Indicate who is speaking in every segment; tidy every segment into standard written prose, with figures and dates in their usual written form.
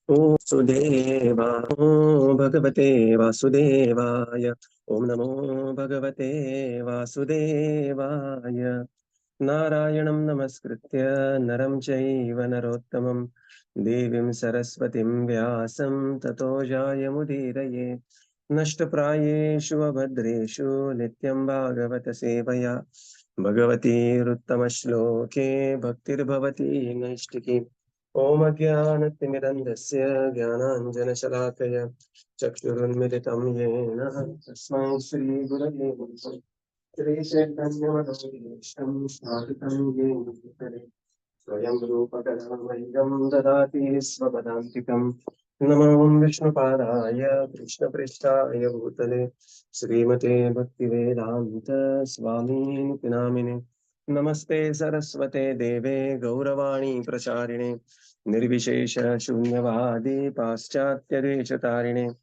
Speaker 1: Om Sudeva, Om Bhagavate Vasudevaya, Om Namo Bhagavate Vasudevaya. Narayanam Namaskritya Naram Chaiva Narottamam Devim Saraswatim Vyasam Tato Jayamudiraye Nashtaprayeshu Abhadreshu Nityam Bhagavata Sevaya Bhagavati Ruttama Bhaktir Bhavati Naishtiki Om Ajnanatimirandasya Jnananjanashalakaya Chakshurunmilitam Yena Tasmai Shri Gurave Namaha Shri Chaitanya Manavishtam Sthāpitam Yena Bhutale Svāyambhuva Manu Dadāti Svabhadantikam Namah Viṣṇupādāya Krishna Prishtaya Bhutale Śrīmate Bhaktivedanta Swami Namine Namaste Saraswate Deve Gauravani Pracharine Nirvishesha Shunyavadi Paschatya Deshatarine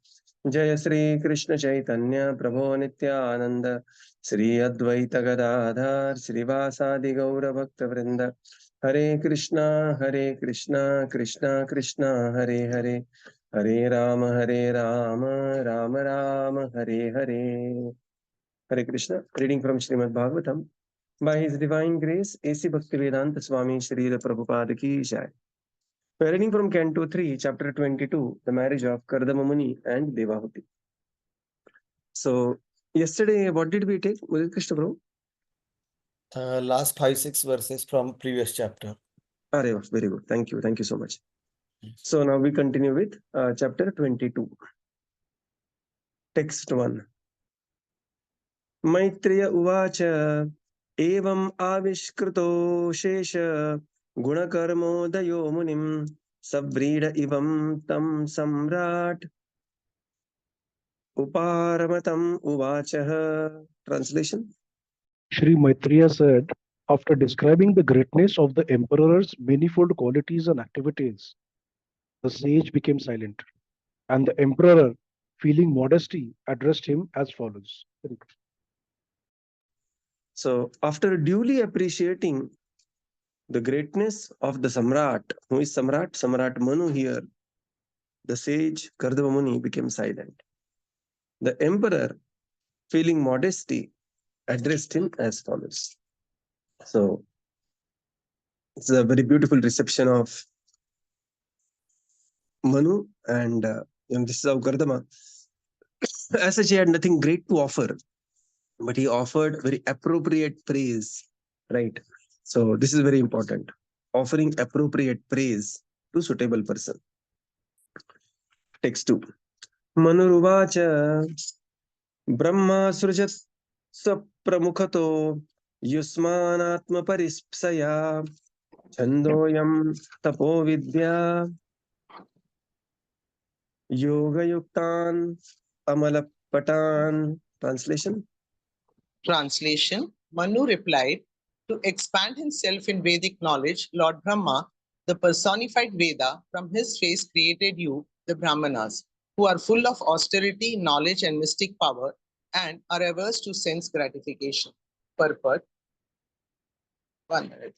Speaker 1: Jaya Sri Krishna Chaitanya Prabhu Nityananda Sri Advaita Gadadhar Srivasadi Gaura Bhakta Vrinda Hare Krishna Krishna Krishna Hare Hare Hare Rama Rama Hare Hare. Hare Krishna. Reading from Śrīmad-Bhāgavatam. By His Divine Grace, A.C. Bhaktivedanta Swami Srila Prabhupada Ki Jai. We are reading from Canto 3, Chapter 22, The Marriage of Kardama Muni and Devahūti. So, yesterday, what did we take? Mudit Krishna Prabhu?
Speaker 2: Last 5-6 verses from previous chapter.
Speaker 1: Very good. Thank you. Thank you so much. So now we continue with chapter 22. Text 1. Maitreya Uvacha Evam Avishkrito Shesha Gunakarmodayo Munim Savrida Ivam Tam Samrat Uparamatam Uvacha. Translation.
Speaker 3: Sri Maitreya said, after describing the greatness of the emperor's manifold qualities and activities, the sage became silent, and the emperor, feeling modesty, addressed him as follows.
Speaker 1: So, after duly appreciating the greatness of the Samrat, who is Samrat? Samrat Manu here, the sage Kardama Muni became silent. The emperor, feeling modesty, addressed him as follows. So, it's a very beautiful reception of Manu, and this is how Kardama. As such, he had nothing great to offer, but he offered very appropriate praise, right? So, this is very important. Offering appropriate praise to suitable person. Text 2. Manuruvacha Brahma Srujat Sapramukhato Yusmanatma Parispsaya Chandoyam Tapo Vidya Yoga Yuktan Amalapatan. Translation.
Speaker 4: Manu replied, to expand himself in Vedic knowledge, Lord Brahma, the personified Veda, from his face created you, the Brahmanas, who are full of austerity, knowledge, and mystic power, and are averse to sense gratification. Purport. 1 minute.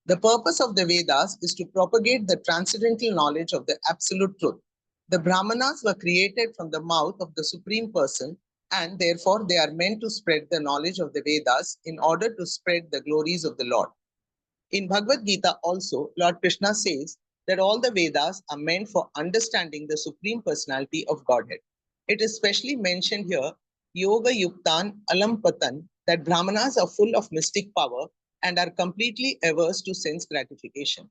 Speaker 4: The purpose of the Vedas is to propagate the transcendental knowledge of the absolute truth. The Brahmanas were created from the mouth of the Supreme Person, and therefore they are meant to spread the knowledge of the Vedas in order to spread the glories of the Lord. In Bhagavad Gita also, Lord Krishna says that all the Vedas are meant for understanding the Supreme Personality of Godhead. It is specially mentioned here, Yoga Yuktan Alampatan, that Brahmanas are full of mystic power and are completely averse to sense gratification.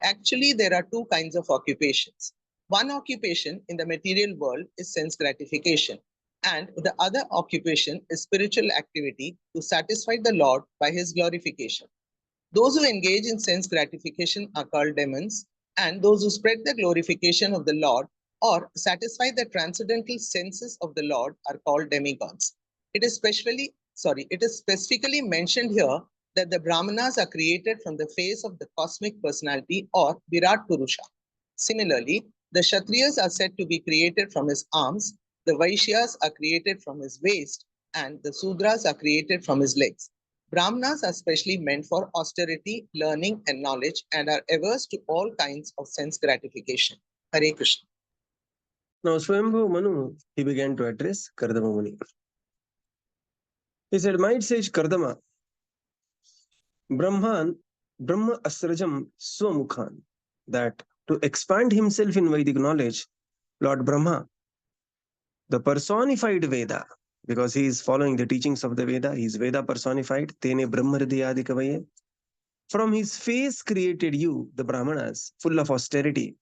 Speaker 4: Actually, there are two kinds of occupations. One occupation in the material world is sense gratification, and the other occupation is spiritual activity to satisfy the Lord by his glorification. Those who engage in sense gratification are called demons, and those who spread the glorification of the Lord or satisfy the transcendental senses of the Lord are called demigods. It is specifically mentioned here that the Brahmanas are created from the face of the cosmic personality or Virat Purusha. Similarly, the Kshatriyas are said to be created from his arms, the Vaishyas are created from his waist, and the Sudras are created from his legs. Brahmanas are specially meant for austerity, learning, and knowledge, and are averse to all kinds of sense gratification. Hare Krishna.
Speaker 1: Now, Svāyambhuva Manu, he began to address Kardama Muni. He said, "Might sage Kardama, Brahma Asrajam Swamukhan," that to expand himself in Vedic knowledge, Lord Brahma, the personified Veda, because he is following the teachings of the Veda, he is Veda personified, Tene Brahmhridayadikavaye. From his face created you, the Brahmanas, full of austerity,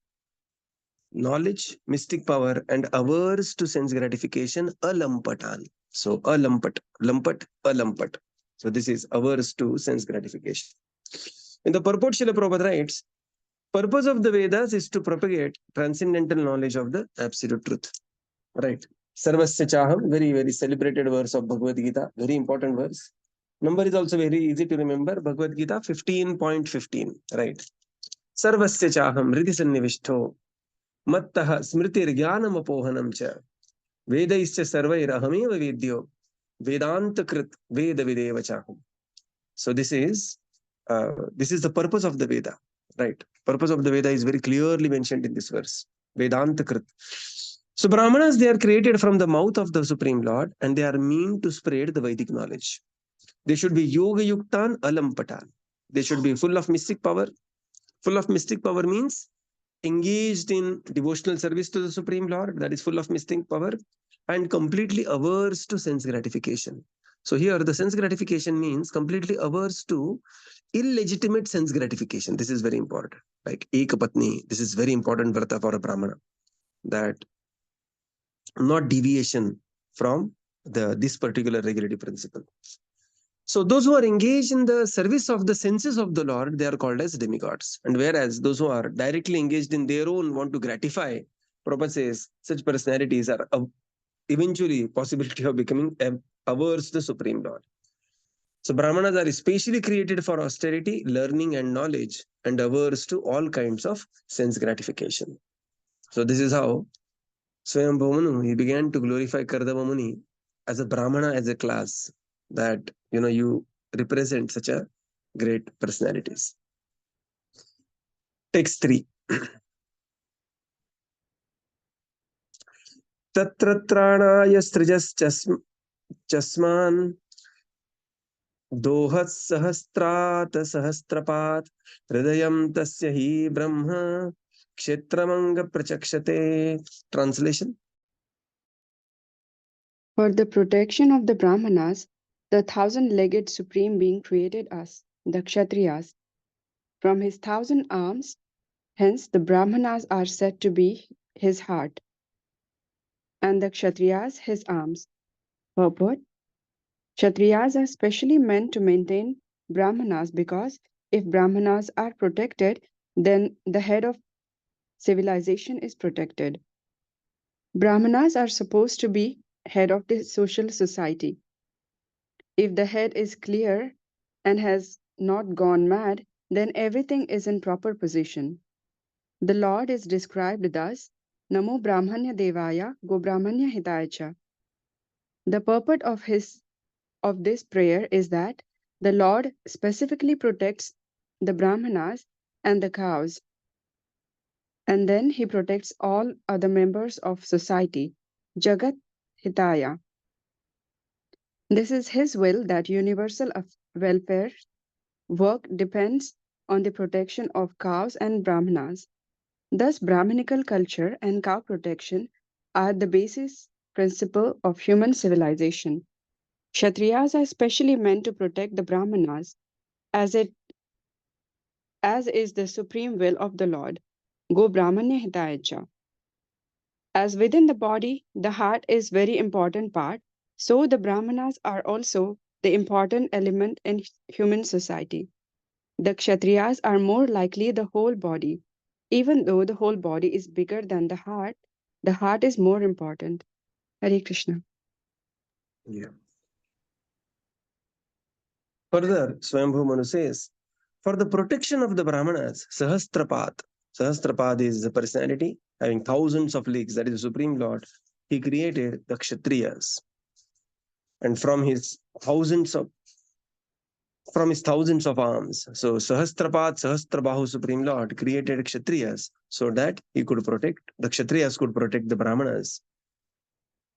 Speaker 1: knowledge, mystic power, and averse to sense gratification, alampatan. So, alampat, alampat. So, this is averse to sense gratification. In the purport, Srila Prabhupada writes, purpose of the Vedas is to propagate transcendental knowledge of the absolute truth. Right. Sarvasya Chaham, very, very celebrated verse of Bhagavad Gita, very important verse. Number is also very easy to remember, Bhagavad Gita 15.15. Right. Sarvasya Chaham, Riti Sannivishto, Mattaha Smritir Jnanam Apohanam Cha, Vedaischa Sarvairahameva Vedyo, Vedanta Krit Veda Videva Chaham. So this is the purpose of the Veda. Right. Purpose of the Veda is very clearly mentioned in this verse. Vedanta Krit. So Brahmanas, they are created from the mouth of the Supreme Lord, and they are meant to spread the Vedic knowledge. They should be yoga yuktan alampatan. They should be full of mystic power. Full of mystic power means engaged in devotional service to the Supreme Lord, that is full of mystic power, and completely averse to sense gratification. So here the sense gratification means completely averse to illegitimate sense gratification. This is very important. Like ekapatni, this is very important vrata for a Brahmana. That not deviation from this particular regulative principle. So those who are engaged in the service of the senses of the Lord, they are called as demigods. And whereas those who are directly engaged in their own want to gratify, Prabhupada says such personalities are eventually possibility of becoming averse to the Supreme Lord. So Brahmanas are especially created for austerity, learning and knowledge, and averse to all kinds of sense gratification. So this is how Svāyambhuva Manu, he began to glorify Kardama Muni as a Brahmana, as a class, that, you represent such a great personalities. Text 3. Tatratranaya strijas chasman dohat sahastrat sahastrapat hridayam tasya hi brahma kshetramanga prachakshate. Translation.
Speaker 5: For the protection of the Brahmanas, the 1,000-legged Supreme Being created us, the Kshatriyas, from his 1,000 arms. Hence, the Brahmanas are said to be his heart, and the Kshatriyas his arms. Purport: Kshatriyas are specially meant to maintain Brahmanas because if Brahmanas are protected, then the head of civilization is protected. Brahmanas are supposed to be head of the social society. If the head is clear and has not gone mad, then everything is in proper position. The Lord is described thus, Namo Brahmanya Devaya Go Brahmanya Hitayacha. The purport of this prayer is that the Lord specifically protects the Brahmanas and the cows, and then he protects all other members of society, Jagat Hitaya. This is his will that universal welfare work depends on the protection of cows and Brahmanas. Thus, Brahminical culture and cow protection are the basis principle of human civilization. Kshatriyas are specially meant to protect the Brahmanas, as is the supreme will of the Lord. Go Brahmanya Hitayacha. As within the body, the heart is very important part, so the Brahmanas are also the important element in human society. The Kshatriyas are more likely the whole body. Even though the whole body is bigger than the heart is more important. Hare Krishna.
Speaker 1: Yeah. Further, Svāyambhuva Manu says, for the protection of the Brahmanas, Sahasrapad is the personality having thousands of legs, that is the Supreme Lord. He created the Kshatriyas. And from his thousands of from his thousands of arms. So Sahasrapat, Sahasrabahu Supreme Lord created Kshatriyas so that he could protect, the Kshatriyas could protect the Brahmanas.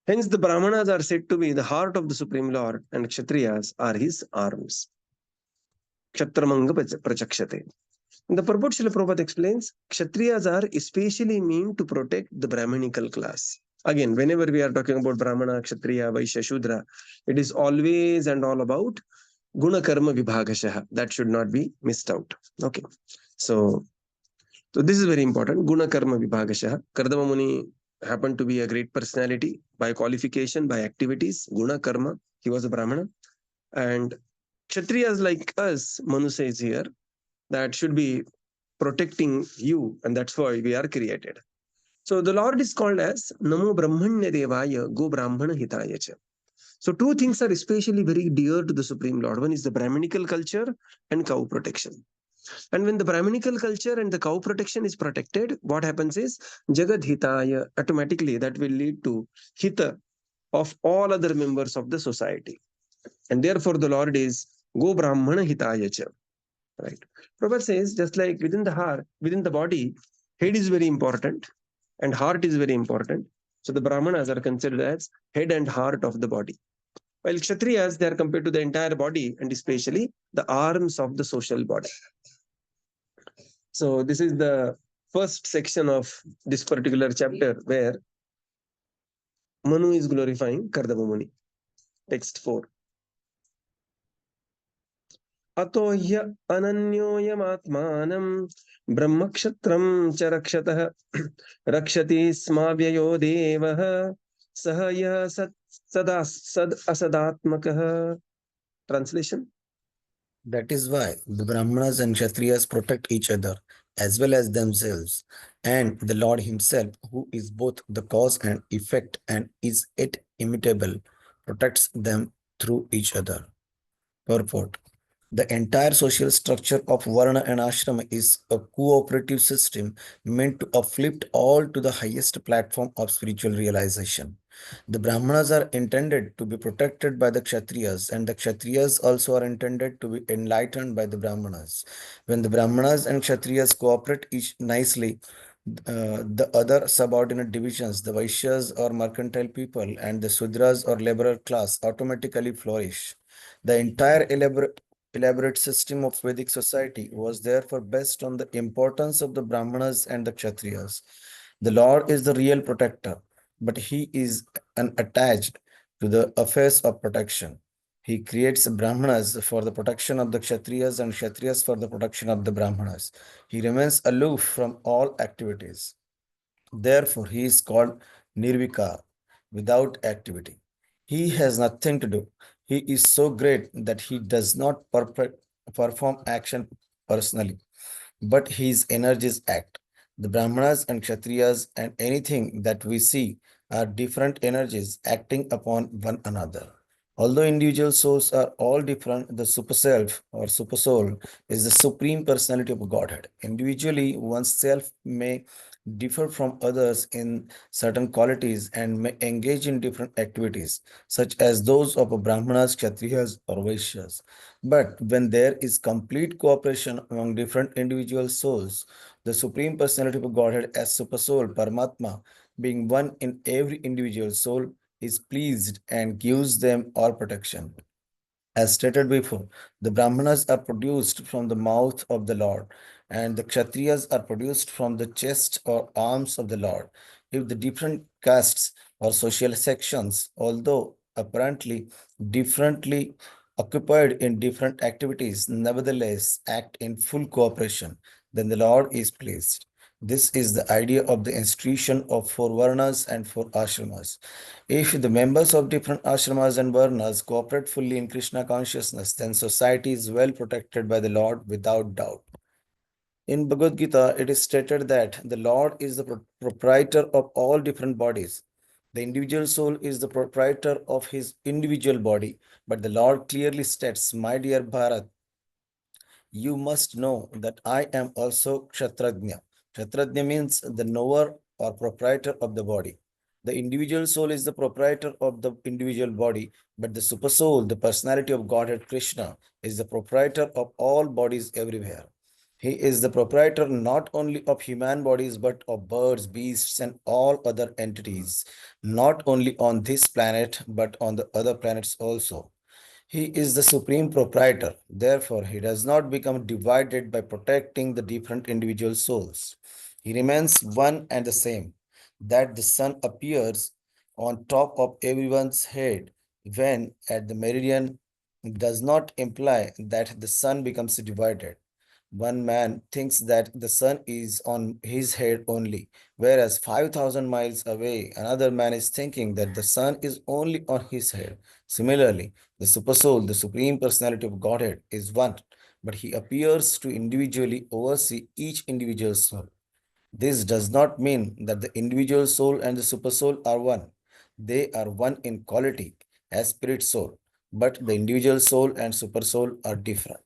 Speaker 1: Hence the Brahmanas are said to be the heart of the Supreme Lord and Kshatriyas are his arms. Kshatramanga Prachakshate. The purport Srila Prabhupada explains, Kshatriyas are especially meant to protect the Brahminical class. Again, whenever we are talking about Brahmana, Kshatriya, Vaishya, Shudra, it is always and all about Guna Karma Vibhagashaha. That should not be missed out. Okay. So this is very important. Guna Karma Vibhagashaha. Kardama Muni happened to be a great personality by qualification, by activities. Guna Karma. He was a Brahmana. And Kshatriyas like us, Manu says here, that should be protecting you, and that's why we are created. So the Lord is called as Namo Brahmanya Devaya Go Brahmana Hitaya Cha. So two things are especially very dear to the Supreme Lord. One is the Brahminical culture and cow protection. And when the Brahminical culture and the cow protection is protected, what happens is Jagad Hitaya, automatically that will lead to Hita of all other members of the society. And therefore the Lord is Go Brahmana Hitaya Cha. Right. Prabhupada says, just like within the heart, within the body, head is very important and heart is very important. So the Brahmanas are considered as head and heart of the body. While Kshatriyas, they are compared to the entire body and especially the arms of the social body. So this is the first section of this particular chapter where Manu is glorifying Kardama Muni. Text 4. अतो ह्य अनन्योयमात्मानं ब्रह्मक्षत्रं च रक्षतः रक्षति स्माव्ययो देवः सह यः सदा सद असदात्मकः. Translation.
Speaker 2: That is why the Brahmanas and Kshatriyas protect each other as well as themselves, and the Lord himself, who is both the cause and effect and is yet immutable, protects them through each other. Purport. The entire social structure of Varna and Ashrama is a cooperative system meant to uplift all to the highest platform of spiritual realization. The Brahmanas are intended to be protected by the Kshatriyas, and the Kshatriyas also are intended to be enlightened by the Brahmanas. When the Brahmanas and Kshatriyas cooperate each nicely, the other subordinate divisions, the Vaishyas or mercantile people, and the Sudras or laborer class automatically flourish. The entire elaborate system of Vedic society was therefore based on the importance of the Brahmanas and the Kshatriyas. The Lord is the real protector, but he is unattached to the affairs of protection. He creates Brahmanas for the protection of the Kshatriyas and Kshatriyas for the protection of the Brahmanas. He remains aloof from all activities. Therefore, he is called Nirvikar, without activity. He has nothing to do. He is so great that he does not perform action personally, but his energies act. The Brahmanas and Kshatriyas and anything that we see are different energies acting upon one another. Although individual souls are all different, the super self or super soul is the supreme personality of Godhead. Individually, one's self may differ from others in certain qualities and may engage in different activities, such as those of Brahmanas, Kshatriyas, or Vaishyas. But when there is complete cooperation among different individual souls, the Supreme Personality of Godhead as Super Soul, Paramatma, being one in every individual soul, is pleased and gives them all protection. As stated before, the Brahmanas are produced from the mouth of the Lord, and the Kshatriyas are produced from the chest or arms of the Lord. If the different castes or social sections, although apparently differently occupied in different activities, nevertheless act in full cooperation, then the Lord is pleased. This is the idea of the institution of 4 Varnas and 4 Ashramas. If the members of different ashramas and varnas cooperate fully in Krishna consciousness, then society is well protected by the Lord without doubt. In Bhagavad Gita, it is stated that the Lord is the proprietor of all different bodies. The individual soul is the proprietor of his individual body, but the Lord clearly states, "My dear Bharat, you must know that I am also Kshatrajna." Kshatrajna means the knower or proprietor of the body. The individual soul is the proprietor of the individual body, but the supersoul, the personality of Godhead Krishna, is the proprietor of all bodies everywhere. He is the proprietor not only of human bodies, but of birds, beasts, and all other entities, not only on this planet, but on the other planets also. He is the supreme proprietor. Therefore, he does not become divided by protecting the different individual souls. He remains one and the same. That the sun appears on top of everyone's head when at the meridian does not imply that the sun becomes divided. One man thinks that the sun is on his head only, whereas 5,000 miles away, another man is thinking that the sun is only on his head. Similarly, the Supersoul, the Supreme Personality of Godhead, is one, but he appears to individually oversee each individual soul. This does not mean that the individual soul and the Supersoul are one. They are one in quality as spirit soul, but the individual soul and Supersoul are different.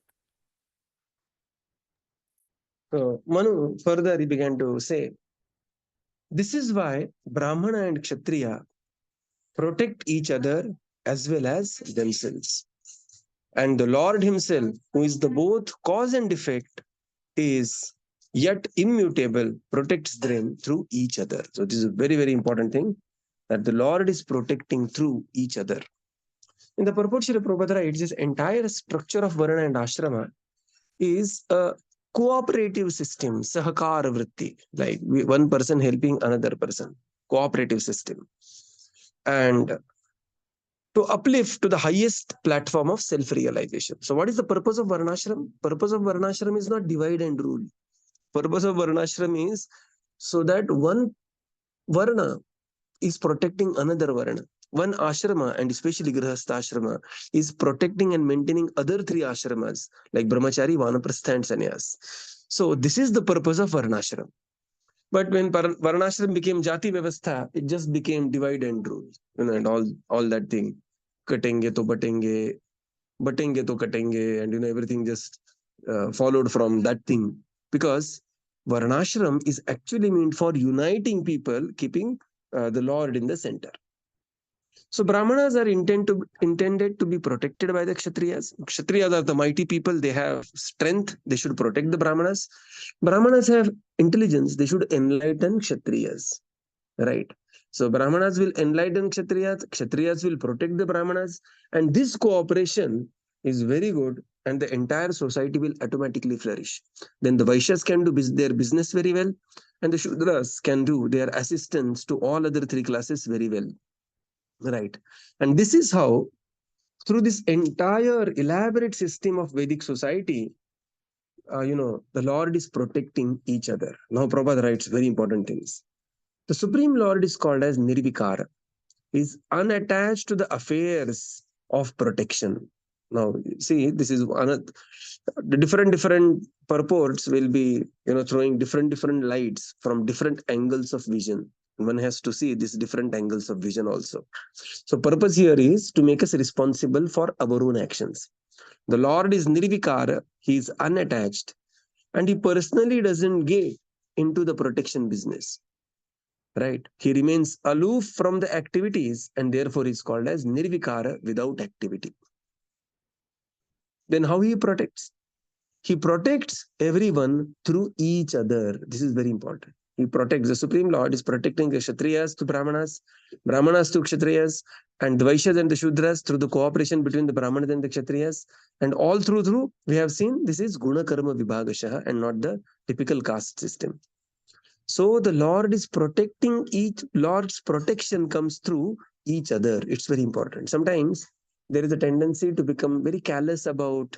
Speaker 1: So Manu further he began to say, this is why Brahmana and Kshatriya protect each other as well as themselves. And the Lord himself, who is the both cause and effect, is yet immutable, protects them through each other. So this is a very, very important thing, that the Lord is protecting through each other. In the purport, Srila Prabhupada writes, this entire structure of Varna and Ashrama is a cooperative system, sahakar vritti, like one person helping another person, cooperative system. And to uplift to the highest platform of self-realization. So what is the purpose of Varnashram? Purpose of Varnashram is not divide and rule. Purpose of Varnashram is so that one Varna is protecting another Varna. One ashrama, and especially Grihastha ashrama, is protecting and maintaining other three ashramas like Brahmachari, Vanaprastha, and Sannyas. So this is the purpose of Varnashram. But when Varnashram became Jati Vyavastha, it just became divide and rule, and all that thing. Katenge to batenge, batenge to katenge, and everything just followed from that thing. Because Varnashram is actually meant for uniting people, keeping the Lord in the center. So Brahmanas are intended to be protected by the Kshatriyas. Kshatriyas are the mighty people. They have strength. They should protect the Brahmanas. Brahmanas have intelligence. They should enlighten Kshatriyas. Right. So Brahmanas will enlighten Kshatriyas. Kshatriyas will protect the Brahmanas. And this cooperation is very good. And the entire society will automatically flourish. Then the Vaishyas can do their business very well. And the Shudras can do their assistance to all other three classes very well. Right. And this is how, through this entire elaborate system of Vedic society, the Lord is protecting each other. Now Prabhupada writes very important things. The Supreme Lord is called as Nirvikara. He is unattached to the affairs of protection. Now, see, this is the different purports will be, throwing different lights from different angles of vision. One has to see these different angles of vision also. So purpose here is to make us responsible for our own actions. The Lord is Nirvikara, he is unattached, and he personally doesn't get into the protection business. Right? He remains aloof from the activities and therefore is called as Nirvikara, without activity. Then how he protects? He protects everyone through each other. This is very important. He protects, the Supreme Lord is protecting the Kshatriyas to Brahmanas, Brahmanas to Kshatriyas, and the Vaishyas and the Shudras through the cooperation between the Brahmanas and the Kshatriyas. And all through, we have seen this is Guna Karma Vibhagashaha and not the typical caste system. So the Lord is protecting Lord's protection comes through each other. It's very important. Sometimes there is a tendency to become very callous about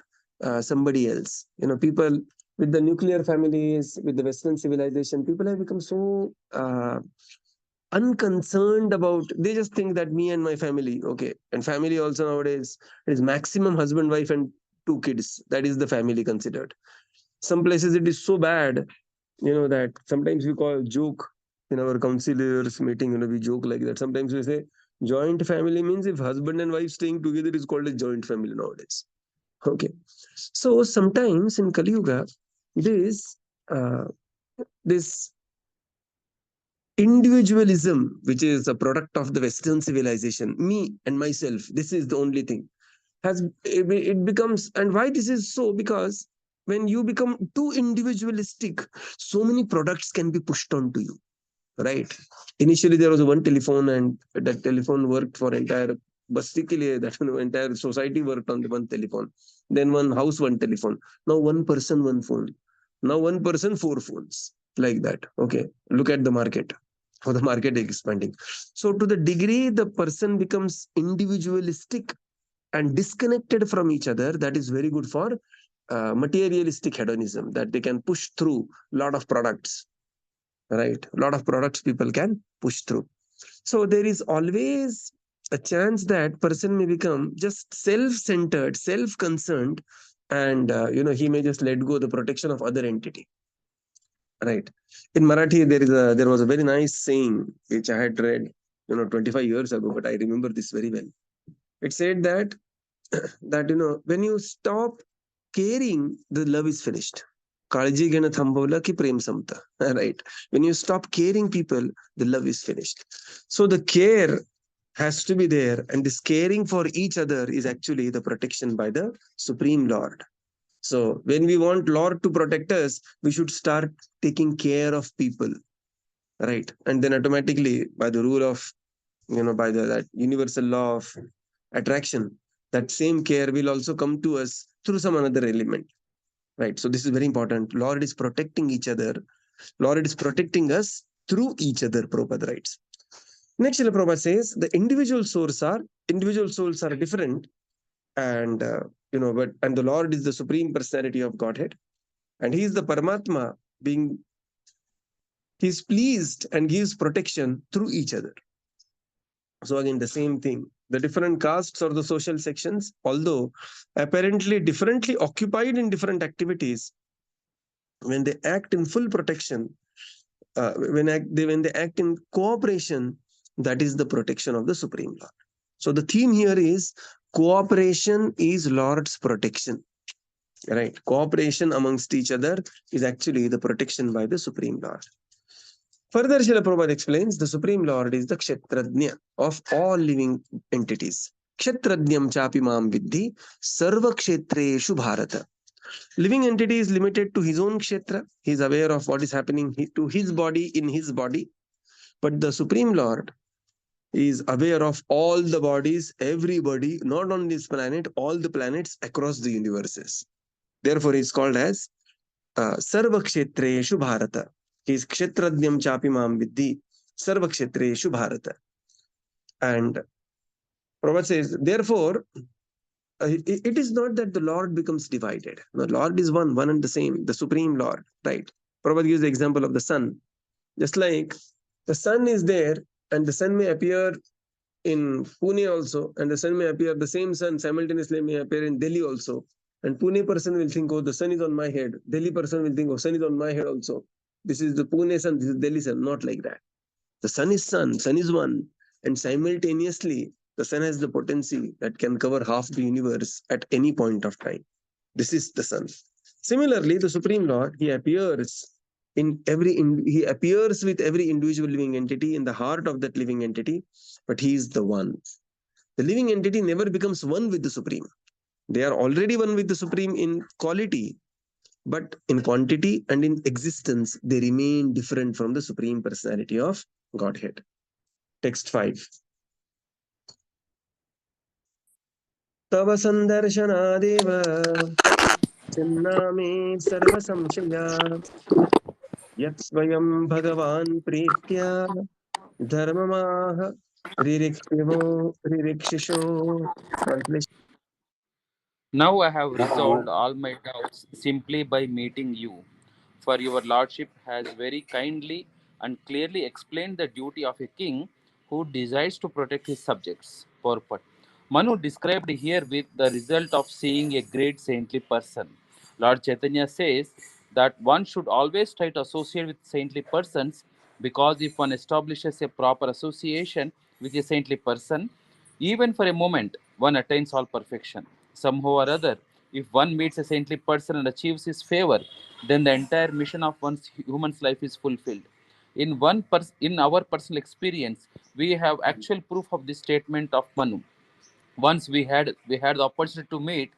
Speaker 1: somebody else. People with the nuclear families, with the Western civilization, people have become so unconcerned about, they just think that me and my family, okay. And family also nowadays, it is maximum husband, wife, and 2 kids. That is the family considered. Some places it is so bad, that sometimes we call joke in our counselors meeting, we joke like that. Sometimes we say joint family means if husband and wife staying together is called a joint family nowadays. Okay. So sometimes in Kali Yuga, this individualism, which is a product of the Western civilization, me and myself, this is the only thing, it becomes. And why this is so? Because when you become too individualistic, so many products can be pushed onto you, right? Initially there was one telephone, and that telephone worked for entire basti ke liye, that entire society worked on the one telephone. Then one house, one telephone. Now one person, one phone. Now one person, four phones, like that. Okay, look at the market, how the market is expanding. So to the degree the person becomes individualistic and disconnected from each other, that is very good for materialistic hedonism, that they can push through a lot of products, right? A lot of products people can push through. So there is always a chance that person may become just self-centered, self-concerned, and he may just let go the protection of other entity, right? In Marathi there was a very nice saying which I had read 25 years ago, but I remember this very well. It said that when you stop caring, the love is finished. काळजी घेणं थांबवलं की प्रेम संपतं, right? When you stop caring people, the love is finished. So the care has to be there, and this caring for each other is actually the protection by the Supreme Lord. So when we want Lord to protect us, we should start taking care of people, right? And then automatically, by the rule of, by that universal law of attraction, that same care will also come to us through some another element, right? So this is very important. Lord is protecting each other. Lord is protecting us through each other, Prabhupada writes. Next, Srila Prabhupada says the individual souls are different, and and the Lord is the supreme personality of Godhead, and He is the Paramatma, being He is pleased and gives protection through each other. So again, the same thing. The different castes or the social sections, although apparently differently occupied in different activities, when they act in full protection, when they act in cooperation, that is the protection of the Supreme Lord. So the theme here is cooperation is Lord's protection, right? Cooperation amongst each other is actually the protection by the Supreme Lord. Further, Srila Prabhupada explains the Supreme Lord is the Kshetrajna of all living entities. Kshetrajnam chapi mam viddhi sarva kshetreshu bharata. Living entity is limited to his own kshetra. He is aware of what is happening to his body in his body. But the Supreme Lord is aware of all the bodies, everybody, not on this planet, all the planets across the universes. Therefore, he is called as Sarva Kshetreshu Bharata. He is Kshetrajnam chapi mam viddhi Sarva Kshetreshu Bharata. And Prabhupada says, therefore, it is not that the Lord becomes divided. The Lord is one and the same, the Supreme Lord, right? Prabhupada gives the example of the sun. Just like the sun is there, and the sun may appear in Pune also, and the sun may appear, the same sun simultaneously may appear in Delhi also. And Pune person will think, oh, the sun is on my head. Delhi person will think, oh, sun is on my head also. This is the Pune sun, this is Delhi sun. Not like that. The sun is one. And simultaneously, the sun has the potency that can cover half the universe at any point of time. This is the sun. Similarly, the Supreme Lord, he appears with every individual living entity in the heart of that living entity, but he is the one. The living entity never becomes one with the Supreme. They are already one with the Supreme in quality, but in quantity and in existence, they remain different from the Supreme Personality of Godhead. Text 5. Tava sandarshanadeva chinname sarva samshaya yat svayam bhagavan pritya dharmamaha ririkshisho. Translation.
Speaker 6: Now I have resolved all my doubts simply by meeting you, for your lordship has very kindly and clearly explained the duty of a king who desires to protect his subjects. Purport. Manu described here with the result of seeing a great saintly person. Lord Chaitanya says that one should always try to associate with saintly persons, because if one establishes a proper association with a saintly person, even for a moment, one attains all perfection. Somehow or other, if one meets a saintly person and achieves his favor, then the entire mission of one's human's life is fulfilled. In our personal experience, we have actual proof of this statement of Manu. Once we had the opportunity to meet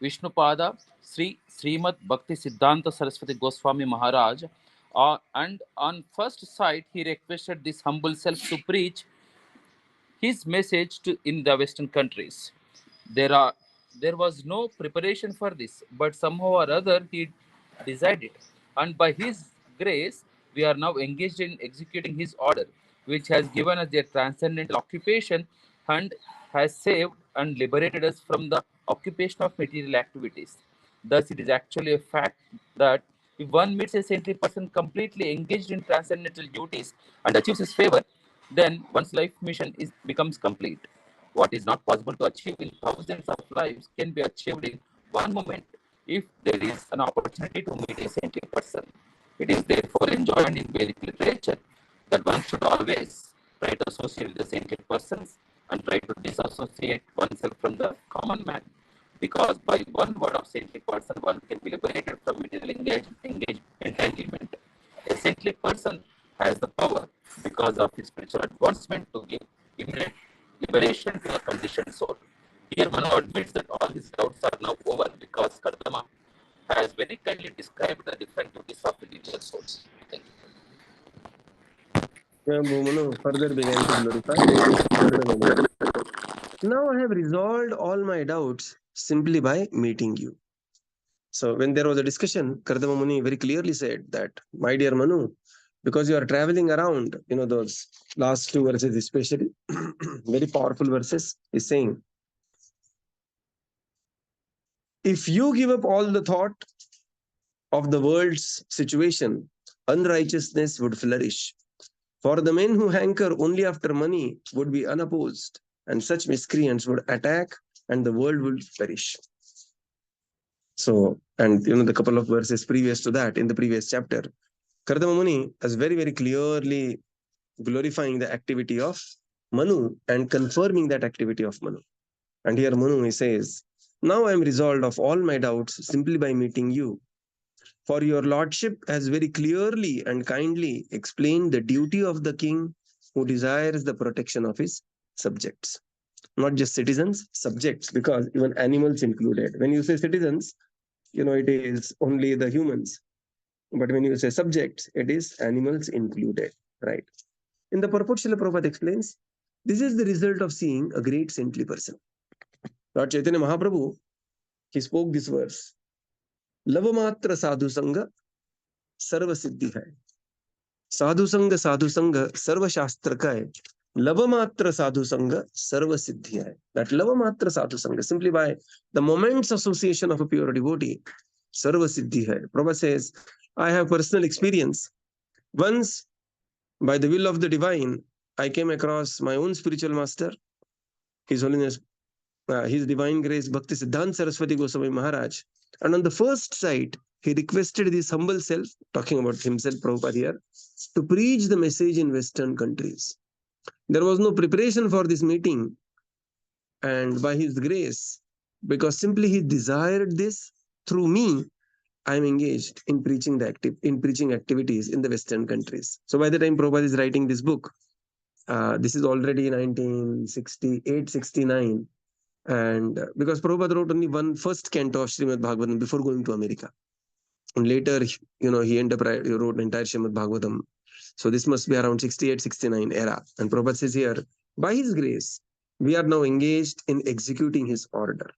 Speaker 6: Vishnupada Sri Srimad Bhakti Siddhanta Saraswati Goswami Maharaj, and on first sight he requested this humble self to preach his message in the Western countries. There are there was no preparation for this, but somehow or other he decided, and by his grace we are now engaged in executing his order, which has given us a transcendental occupation and has saved and liberated us from the occupation of material activities. Thus, it is actually a fact that if one meets a saintly person completely engaged in transcendental duties and achieves his favor, then one's life mission becomes complete. What is not possible to achieve in thousands of lives can be achieved in one moment if there is an opportunity to meet a saintly person. It is therefore enjoined in Vedic literature that one should always try to associate with the saintly persons and try to disassociate oneself from the common man. Because by one word of saintly person, one can be liberated from material entanglement. A saintly person has the power, because of his spiritual advancement, to give immediate liberation to a conditioned soul. Here Manu admits that all his doubts are now over because Kardama has very kindly described the different duties of individual souls. Thank you.
Speaker 1: Svāyambhuva Manu further began to glorify Kardama Muni. Now I have resolved all my doubts simply by meeting you. So when there was a discussion, Kardama Muni very clearly said that, my dear Manu, because you are traveling around, those last two verses especially, very powerful verses, is saying, if you give up all the thought of the world's situation, unrighteousness would flourish. For the men who hanker only after money would be unopposed, and such miscreants would attack, and the world would perish. So, and the couple of verses previous to that, in the previous chapter, Kardama Muni is very, very clearly glorifying the activity of Manu and confirming that activity of Manu. And here Manu, he says, now I am resolved of all my doubts simply by meeting you. For your lordship has very clearly and kindly explained the duty of the king who desires the protection of his subjects. Not just citizens, subjects, because even animals included. When you say citizens, it is only the humans. But when you say subjects, it is animals included, right? In the purport, Srila Prabhupada explains, this is the result of seeing a great saintly person. Lord Chaitanya Mahaprabhu, he spoke this verse, Lavamatra sadhu sangha sarva siddhi hai. Sadhu sangha sarva shastra ka hai. Lavamatra sadhu sangha sarva siddhi hai. That lavamatra sadhu sangha, simply by the moment's association of a pure devotee, sarva siddhi hai. Prabhupada says, I have personal experience. Once, by the will of the divine, I came across my own spiritual master, His Holiness, His Divine Grace Bhakti Siddhanta Saraswati Goswami Maharaj. And on the first sight, he requested this humble self, talking about himself, Prabhupada here, to preach the message in Western countries. There was no preparation for this meeting. And by his grace, because simply he desired this, through me, I am engaged in preaching preaching activities in the Western countries. So by the time Prabhupada is writing this book, this is already 1968-69, and because Prabhupada wrote only one first canto of Śrīmad-Bhāgavatam before going to America, and later he ended up wrote entire Śrīmad-Bhāgavatam. So this must be around 68-69 era. And Prabhupada says here, by his grace, we are now engaged in executing his order,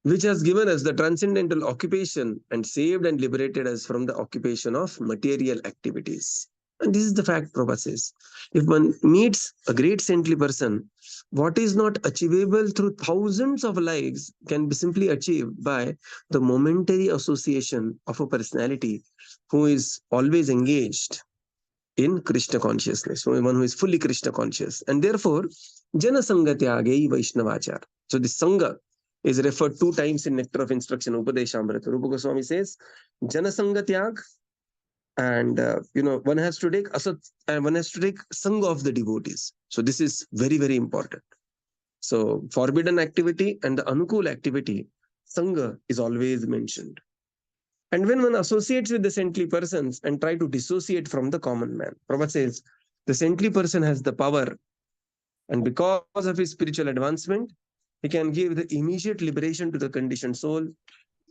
Speaker 1: which has given us the transcendental occupation and saved and liberated us from the occupation of material activities. And this is the fact, Prabhupada says. If one meets a great saintly person, what is not achievable through thousands of lives can be simply achieved by the momentary association of a personality who is always engaged in Krishna consciousness, one who is fully Krishna conscious. And therefore, Jana Sangha Tyagei Vaishnavachar. So this Sangha is referred 2 times in Nectar of Instruction, Upadeshamrita. Rupa Goswami says, Jana Sangha Tyag, and one has to take Sangha of the devotees. So this is very, very important. So forbidden activity and the Anukul activity, Sangha is always mentioned. And when one associates with the saintly persons and try to dissociate from the common man, Prabhupada says the saintly person has the power, and because of his spiritual advancement, he can give the immediate liberation to the conditioned soul.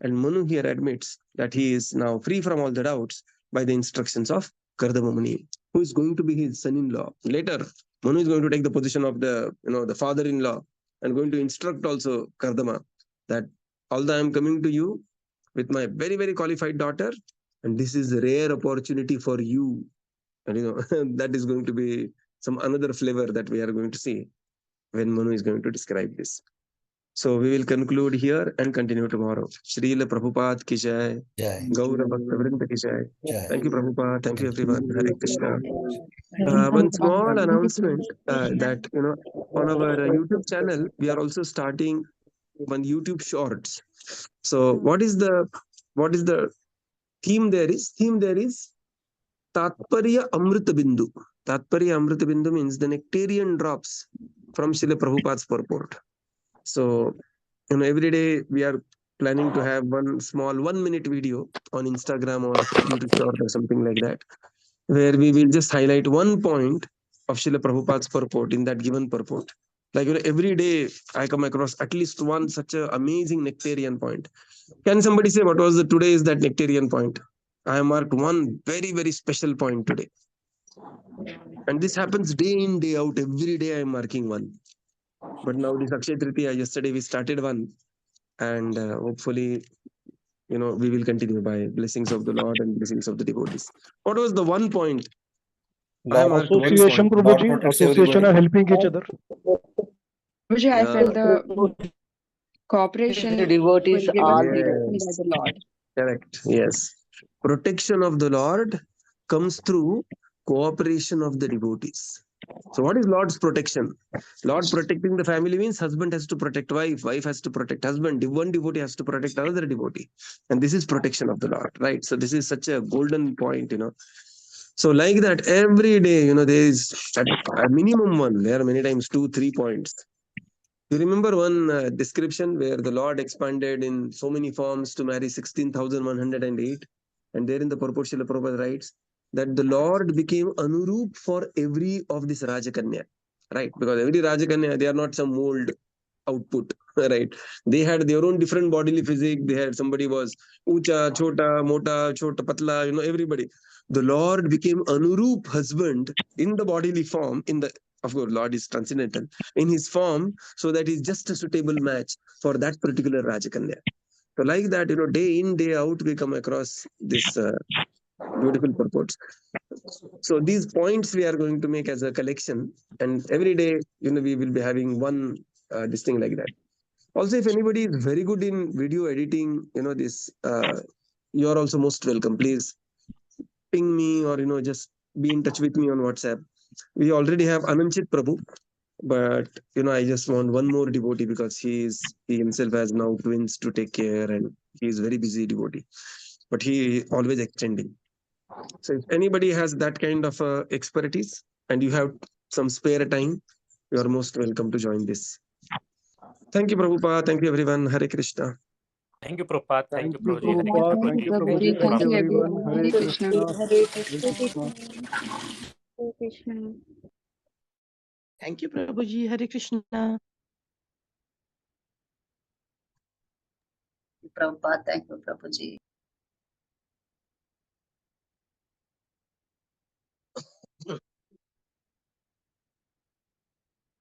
Speaker 1: And Manu here admits that he is now free from all the doubts by the instructions of Kardama Muni, who is going to be his son-in-law. Later, Manu is going to take the position of the father-in-law and going to instruct also Kardama that although I am coming to you with my very, very qualified daughter, and this is a rare opportunity for you. And that is going to be some another flavor that we are going to see when Manu is going to describe this. So we will conclude here and continue tomorrow. Srila Prabhupada ki jai.
Speaker 2: Jai.
Speaker 1: Gaura Bhakta Vrinda ki jai.
Speaker 2: Jai.
Speaker 1: Thank you, Prabhupada. Thank you, everyone. Hare Krishna.
Speaker 5: Hare
Speaker 1: One
Speaker 5: Krishna.
Speaker 1: small announcement that on our YouTube channel we are also starting one YouTube Shorts. So what is the theme there is? Theme there is Tatparya Amrita Bindu. Tatparya Amrita Bindu means the nectarian drops from Srila Prabhupada's purport. So every day we are planning to have one small 1-minute video on Instagram or YouTube Short or something like that, where we will just highlight one point of Srila Prabhupada's purport in that given purport. Like every day I come across at least one such an amazing nectarian point. Can somebody say what was today is that nectarian point? I have marked one very, very special point today. And this happens day in, day out. Every day I am marking one. But now this Akshaya Tritiya, yesterday we started one. And hopefully, we will continue by blessings of the Lord and blessings of the devotees. What was the one point? I marked one
Speaker 3: Association,
Speaker 1: point.
Speaker 3: Prabhuji, association are helping each other.
Speaker 5: Prabhuji, I
Speaker 1: Yeah.
Speaker 5: felt the cooperation
Speaker 7: The devotees
Speaker 5: will give us
Speaker 7: all
Speaker 5: protection by
Speaker 1: Yes,
Speaker 5: the Lord.
Speaker 1: correct. Yes. Protection of the Lord comes through cooperation of the devotees. So what is Lord's protection? Lord protecting the family means husband has to protect wife, wife has to protect husband, one devotee has to protect another devotee. And this is protection of the Lord, right? So this is such a golden point, So like that, every day, there is a minimum one. There are many times 2-3 points. You remember one description where the Lord expanded in so many forms to marry 16,108, and there in the purport Srila Prabhupada writes that the Lord became Anurup for every of this Rajakanya, right? Because every Rajakanya, they are not some mold output, right? They had their own different bodily physique. They had somebody was Ucha, Chota, Mota, Chota, Patla, everybody. The Lord became Anurup husband in the bodily form, of course, Lord is transcendental, in his form, so that he's just a suitable match for that particular Rajakanya. So like that, day in, day out, we come across this beautiful purports. So these points we are going to make as a collection, and every day, we will be having one this thing like that. Also, if anybody is very good in video editing, you are also most welcome. Please ping me or, just be in touch with me on WhatsApp. We already have Ananchit Prabhu, but, I just want one more devotee because he himself has now twins to take care and he is very busy devotee, but he always extending. So if anybody has that kind of expertise and you have some spare time, you are most welcome to join this. Thank you, Prabhupada. Thank you, everyone. Hare Krishna.
Speaker 8: Thank you, Prabhupada. Thank you, Prabhuji. Hare
Speaker 3: Prabhupada.
Speaker 8: Krishna.
Speaker 3: Thank you,
Speaker 5: Prabhuji,
Speaker 3: Prabhuji.
Speaker 5: thank
Speaker 3: Thank you,
Speaker 5: you
Speaker 3: everyone.
Speaker 5: everyone.
Speaker 3: Hare
Speaker 5: Hare Krishna.
Speaker 3: Krishna.
Speaker 7: Hare
Speaker 3: Hare Krishna.
Speaker 7: Hare Krishna.
Speaker 9: Thank you, Prabhuji. Hare Krishna.
Speaker 7: Prabhupada, thank you, Prabhuji.